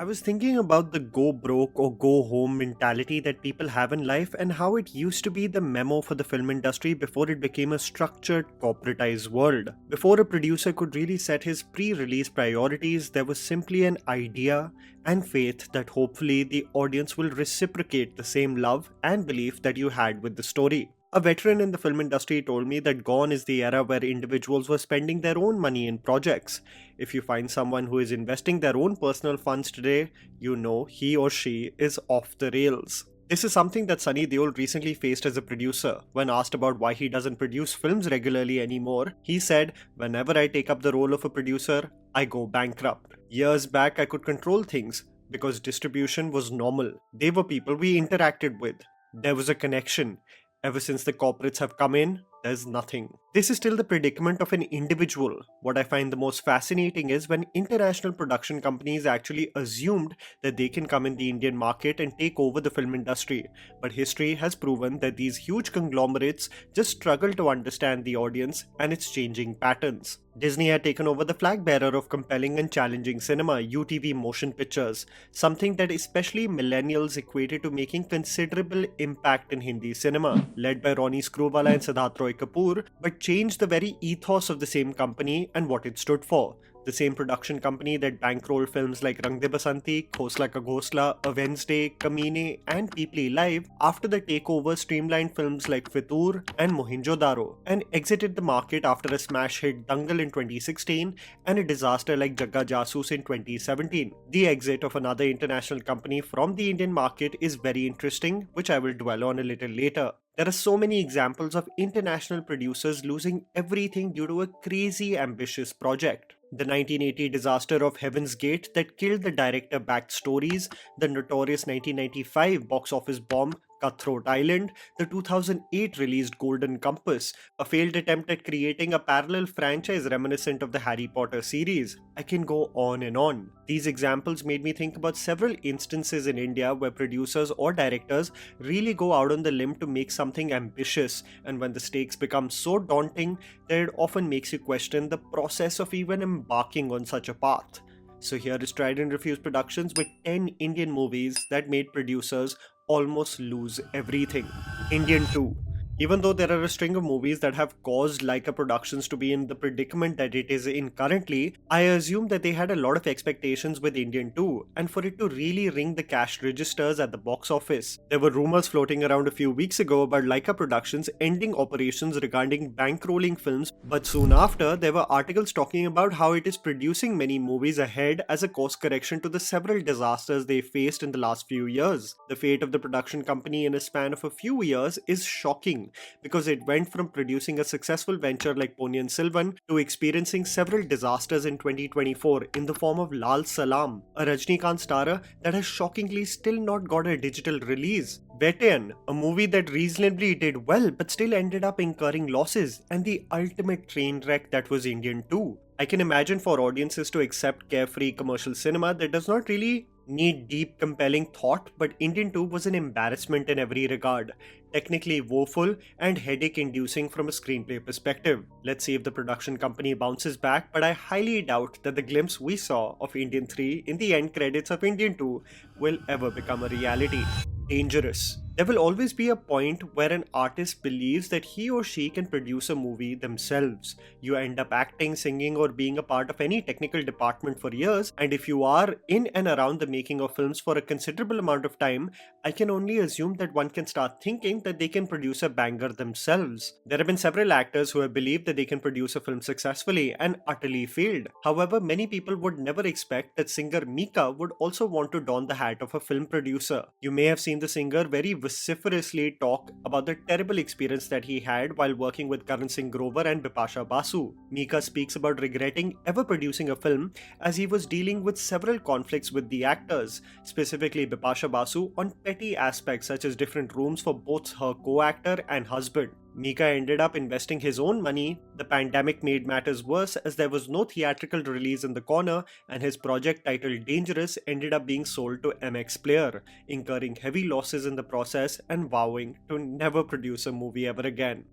I was thinking about the go broke or go home mentality that people have in life and how it used to be the memo for the film industry before it became a structured, corporatized world. Before a producer could really set his pre-release priorities, there was simply an idea and faith that hopefully the audience will reciprocate the same love and belief that you had with the story. A veteran in the film industry told me that gone is the era where individuals were spending their own money in projects. If you find someone who is investing their own personal funds today, you know he or she is off the rails. This is something that Sunny Deol recently faced as a producer. When asked about why he doesn't produce films regularly anymore, he said, "Whenever I take up the role of a producer, I go bankrupt. Years back, I could control things because distribution was normal. They were people we interacted with. There was a connection. Ever since the corporates have come in, there's nothing." This is still the predicament of an individual. What I find the most fascinating is when international production companies actually assumed that they can come in the Indian market and take over the film industry. But history has proven that these huge conglomerates just struggle to understand the audience and its changing patterns. Disney had taken over the flag bearer of compelling and challenging cinema, UTV motion pictures, something that especially millennials equated to making considerable impact in Hindi cinema, led by Ronnie Screwvala and Siddharth Roy Kapoor, but changed the very ethos of the same company and what it stood for. The same production company that bankrolled films like Rang De Basanti, Khosla Ka Ghosla, A Wednesday, Kamine, and Peepli Live after the takeover streamlined films like Fitur and Mohenjo Daro, and exited the market after a smash hit Dangal in 2016 and a disaster like Jagga Jasoos in 2017. The exit of another international company from the Indian market is very interesting, which I will dwell on a little later. There are so many examples of international producers losing everything due to a crazy ambitious project. The 1980 disaster of Heaven's Gate that killed the director-backed stories, the notorious 1995 box office bomb Cutthroat Island, the 2008 released Golden Compass, a failed attempt at creating a parallel franchise reminiscent of the Harry Potter series. I can go on and on. These examples made me think about several instances in India where producers or directors really go out on the limb to make something ambitious, and when the stakes become so daunting that it often makes you question the process of even embarking on such a path. So here is Tried&Refused Productions with 10 Indian movies that made producers almost lose everything. Indian 2. Even though there are a string of movies that have caused Laika Productions to be in the predicament that it is in currently, I assume that they had a lot of expectations with Indian 2 and for it to really ring the cash registers at the box office. There were rumors floating around a few weeks ago about Laika Productions ending operations regarding bankrolling films, but soon after there were articles talking about how it is producing many movies ahead as a course correction to the several disasters they faced in the last few years. The fate of the production company in a span of a few years is shocking, because it went from producing a successful venture like Ponniyin Selvan to experiencing several disasters in 2024 in the form of Lal Salam, a Rajnikant starrer that has shockingly still not got a digital release. Veteran, a movie that reasonably did well but still ended up incurring losses, and the ultimate train wreck that was Indian 2. I can imagine for audiences to accept carefree commercial cinema that does not really need deep, compelling thought, but Indian 2 was an embarrassment in every regard, technically woeful and headache-inducing from a screenplay perspective. Let's see if the production company bounces back, but I highly doubt that the glimpse we saw of Indian 3 in the end credits of Indian 2 will ever become a reality. Dangerous. There will always be a point where an artist believes that he or she can produce a movie themselves. You end up acting, singing, or being a part of any technical department for years, and if you are in and around the making of films for a considerable amount of time, I can only assume that one can start thinking that they can produce a banger themselves. There have been several actors who have believed that they can produce a film successfully and utterly failed. However, many people would never expect that singer Mika would also want to don the hat of a film producer. You may have seen the singer very vociferously talk about the terrible experience that he had while working with Karan Singh Grover and Bipasha Basu. Mika speaks about regretting ever producing a film as he was dealing with several conflicts with the actors, specifically Bipasha Basu on petty aspects such as different rooms for both her co-actor and husband. Mika ended up investing his own money. The pandemic made matters worse as there was no theatrical release in the corner, and his project titled Dangerous ended up being sold to MX Player, incurring heavy losses in the process and vowing to never produce a movie ever again.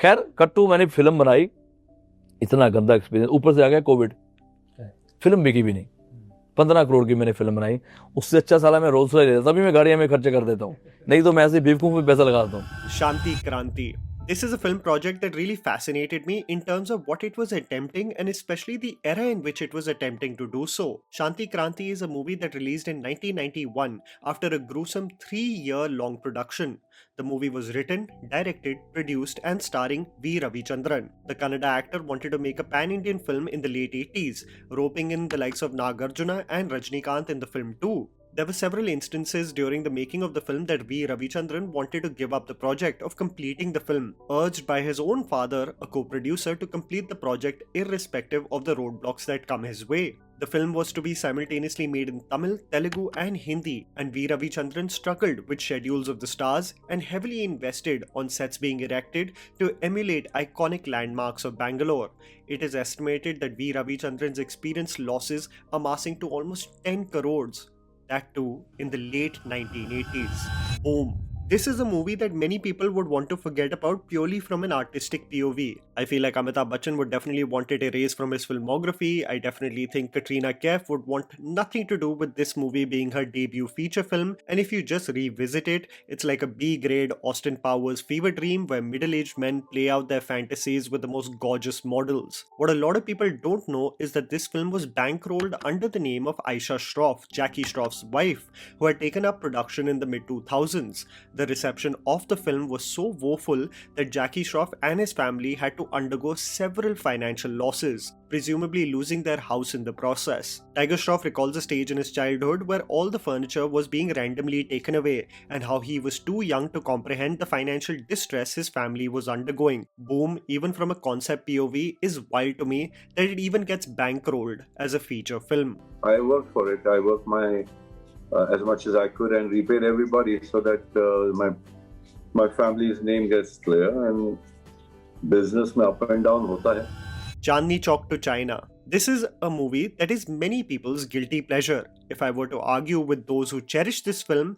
खैर कट्टू मैंने film बनाई, इतना गंदा experience, ऊपर से आ गया Covid, film बिकी भी नहीं, 15 करोड़ की मैंने फिल्म बनाई, उससे अच्छा साला मैं रोल्स रॉयस लेता, तभी मैं गाड़ियां में खर्चे कर देता हूँ, नहीं तो मैं ऐसे बेवकूफ़ में पैसा लगा देता हूँ। Shanti Kranti. This is a film project that really fascinated me in terms of what it was attempting and especially the era in which it was attempting to do so. Shanti Kranti is a movie that released in 1991 after a gruesome 3-year long production. The movie was written, directed, produced, and starring V. Ravichandran. The Kannada actor wanted to make a pan-Indian film in the late 80s, roping in the likes of Nagarjuna and Rajnikant in the film too. There were several instances during the making of the film that V. Ravichandran wanted to give up the project of completing the film, urged by his own father, a co-producer, to complete the project irrespective of the roadblocks that come his way. The film was to be simultaneously made in Tamil, Telugu, and Hindi, and V. Ravichandran struggled with schedules of the stars and heavily invested on sets being erected to emulate iconic landmarks of Bangalore. It is estimated that V. Ravichandran's experienced losses amassing to almost 10 crores, that too in the late 1980s. Boom. This is a movie that many people would want to forget about purely from an artistic POV. I feel like Amitabh Bachchan would definitely want it erased from his filmography. I definitely think Katrina Kaif would want nothing to do with this movie being her debut feature film. And if you just revisit it, it's like a B-grade Austin Powers fever dream where middle-aged men play out their fantasies with the most gorgeous models. What a lot of people don't know is that this film was bankrolled under the name of Aisha Shroff, Jackie Shroff's wife, who had taken up production in the mid-2000s. The reception of the film was so woeful that Jackie Shroff and his family had to undergo several financial losses, presumably losing their house in the process. Tiger Shroff recalls a stage in his childhood where all the furniture was being randomly taken away and how he was too young to comprehend the financial distress his family was undergoing. Boom, even from a concept POV, is wild to me that it even gets bankrolled as a feature film. I worked for it. I worked as much as I could and repaid everybody so that my family's name gets clear and business में up and down होता है. Chandni Chowk to China. This is a movie that is many people's guilty pleasure. If I were to argue with those who cherish this film,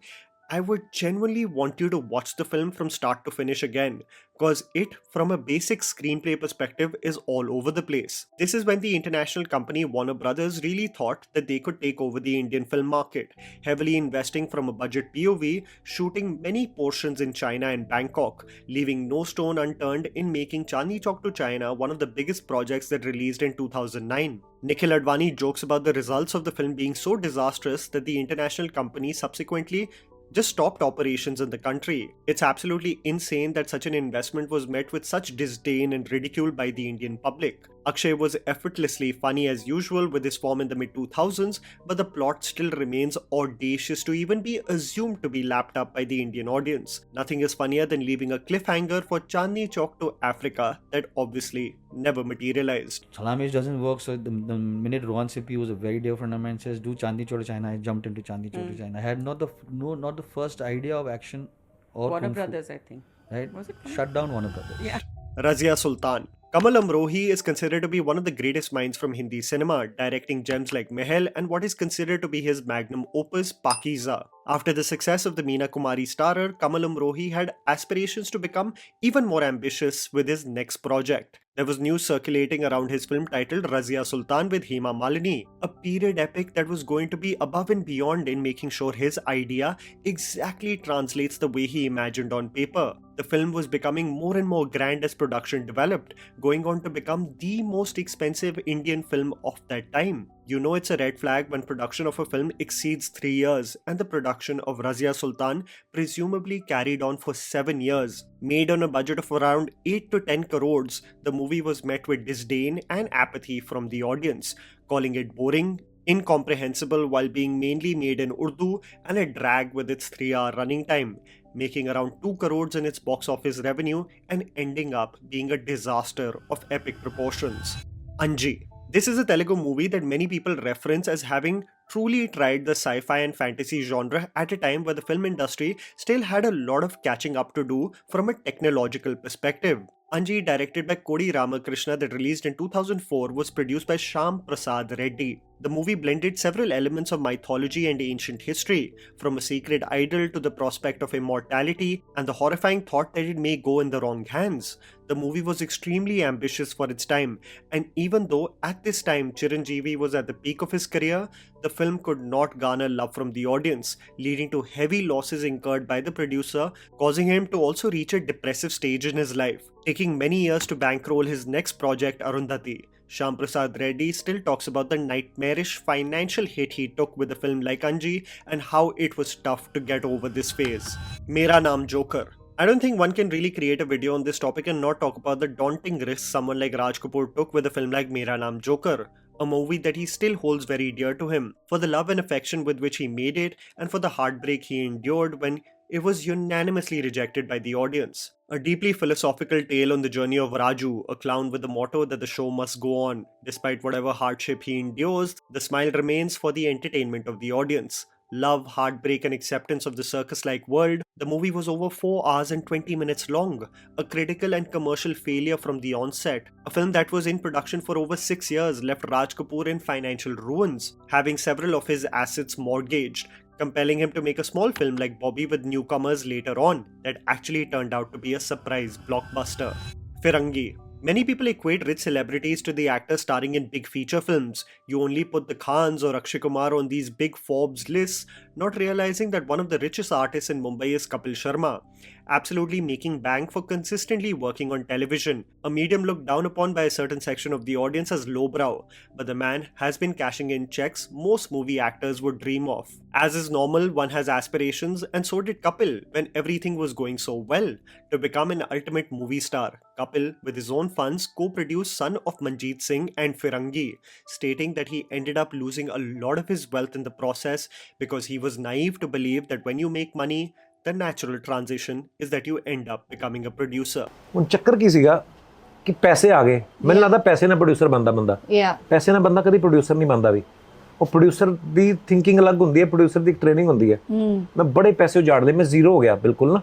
I would genuinely want you to watch the film from start to finish again, because it, from a basic screenplay perspective, is all over the place. This is when the international company Warner Brothers really thought that they could take over the Indian film market, heavily investing from a budget POV, shooting many portions in China and Bangkok, leaving no stone unturned in making Chandni Chowk to China one of the biggest projects that released in 2009. Nikhil Advani jokes about the results of the film being so disastrous that the international company subsequently just stopped operations in the country. It's absolutely insane that such an investment was met with such disdain and ridicule by the Indian public. Akshay was effortlessly funny as usual with his form in the mid-2000s, but the plot still remains audacious to even be assumed to be lapped up by the Indian audience. Nothing is funnier than leaving a cliffhanger for Chandni Chowk to Africa that obviously never materialized. Salamis doesn't work, so the minute Rohan Sippy was a very dear friend of mine says, do Chandni Chowk to China, I jumped into Chandni Chowk to China. I had not the first idea of action or Warner Kung Fu, Brothers, I think. right? Was it? Shut down Warner Brothers. Yeah. Raza Sultan. Kamal Amrohi is considered to be one of the greatest minds from Hindi cinema, directing gems like Mahal and what is considered to be his magnum opus, Pakiza. After the success of the Meena Kumari starrer, Kamal Amrohi had aspirations to become even more ambitious with his next project. There was news circulating around his film titled Raza Sultan with Hema Malini, a period epic that was going to be above and beyond in making sure his idea exactly translates the way he imagined on paper. The film was becoming more and more grand as production developed, going on to become the most expensive Indian film of that time. You know it's a red flag when production of a film exceeds 3 years, and the production of Raza Sultan presumably carried on for 7 years. Made on a budget of around 8 to 10 crores, the movie was met with disdain and apathy from the audience, calling it boring, incomprehensible while being mainly made in Urdu and a drag with its 3-hour running time, making around 2 crores in its box office revenue and ending up being a disaster of epic proportions. Anji. This is a Telugu movie that many people reference as having truly tried the sci-fi and fantasy genre at a time where the film industry still had a lot of catching up to do from a technological perspective. Anji, directed by Kodi Ramakrishna, that released in 2004, was produced by Shyam Prasad Reddy. The movie blended several elements of mythology and ancient history, from a sacred idol to the prospect of immortality and the horrifying thought that it may go in the wrong hands. The movie was extremely ambitious for its time, and even though at this time Chiranjeevi was at the peak of his career, the film could not garner love from the audience, leading to heavy losses incurred by the producer, causing him to also reach a depressive stage in his life, taking many years to bankroll his next project, Arundhati. Shyam Prasad Reddy still talks about the nightmarish financial hit he took with a film like Anji and how it was tough to get over this phase. Miran Nam Joker. I don't think one can really create a video on this topic and not talk about the daunting risks someone like Raj Kapoor took with a film like Miran Nam Joker, a movie that he still holds very dear to him, for the love and affection with which he made it and for the heartbreak he endured when it was unanimously rejected by the audience. A deeply philosophical tale on the journey of Raju, a clown with the motto that the show must go on. Despite whatever hardship he endures, the smile remains for the entertainment of the audience. Love, heartbreak, and acceptance of the circus-like world, the movie was over 4 hours and 20 minutes long, a critical and commercial failure from the onset. A film that was in production for over 6 years left Raj Kapoor in financial ruins, having several of his assets mortgaged, compelling him to make a small film like Bobby with newcomers later on that actually turned out to be a surprise blockbuster. Firangi. Many people equate rich celebrities to the actors starring in big feature films. You only put the Khans or Akshay Kumar on these big Forbes lists, not realizing that one of the richest artists in Mumbai is Kapil Sharma, absolutely making bank for consistently working on television, a medium looked down upon by a certain section of the audience as lowbrow, but the man has been cashing in checks most movie actors would dream of. As is normal, one has aspirations, and so did Kapil when everything was going so well, to become an ultimate movie star. Kapil, with his own funds, co-produced Son of Manjeet Singh and Firangi, stating that he ended up losing a lot of his wealth in the process because he was naive to believe that when you make money, the natural transition is that you end up becoming a producer. ਹੁਣ ਚੱਕਰ ਕੀ ਸੀਗਾ ਕਿ ਪੈਸੇ ਆ ਗਏ ਮੈਨੂੰ ਲੱਗਦਾ ਪੈਸੇ ਨਾਲ ਪ੍ਰੋਡਿਊਸਰ ਬਣਦਾ ਬੰਦਾ ਪੈਸੇ ਨਾਲ ਬੰਦਾ ਕਦੀ ਪ੍ਰੋਡਿਊਸਰ ਨਹੀਂ ਬਣਦਾ ਵੀ ਉਹ ਪ੍ਰੋਡਿਊਸਰ ਦੀ ਥਿੰਕਿੰਗ ਅਲੱਗ ਹੁੰਦੀ ਹੈ ਪ੍ਰੋਡਿਊਸਰ ਦੀ ਟ੍ਰੇਨਿੰਗ ਹੁੰਦੀ ਹੈ ਮੈਂ ਬੜੇ ਪੈਸੇ ਉਜਾੜ ਲਏ ਮੈਂ ਜ਼ੀਰੋ ਹੋ ਗਿਆ ਬਿਲਕੁਲ ਨਾ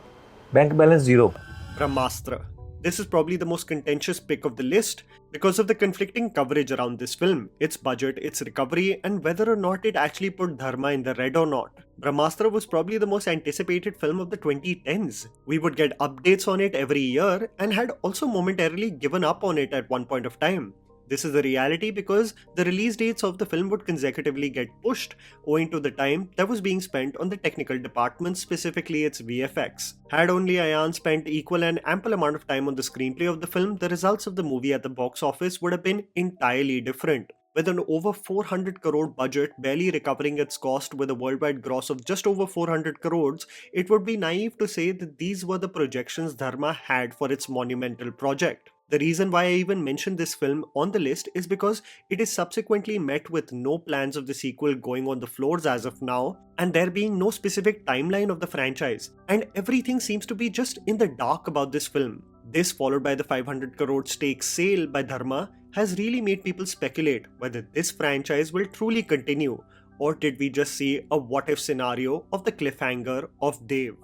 bank balance zero Brahmastra. This is probably the most contentious pick of the list because of the conflicting coverage around this film, its budget, its recovery, and whether or not it actually put Dharma in the red or not. Brahmastra was probably the most anticipated film of the 2010s. We would get updates on it every year and had also momentarily given up on it at one point of time. This is the reality because the release dates of the film would consecutively get pushed owing to the time that was being spent on the technical department, specifically its VFX. Had only Ayan spent equal and ample amount of time on the screenplay of the film, the results of the movie at the box office would have been entirely different. With an over 400 crore budget barely recovering its cost with a worldwide gross of just over 400 crores, it would be naive to say that these were the projections Dharma had for its monumental project. The reason why I even mentioned this film on the list is because it is subsequently met with no plans of the sequel going on the floors as of now, and there being no specific timeline of the franchise, and everything seems to be just in the dark about this film. This, followed by the 500 crore stake sale by Dharma, has really made people speculate whether this franchise will truly continue, or did we just see a what if scenario of the cliffhanger of Dev?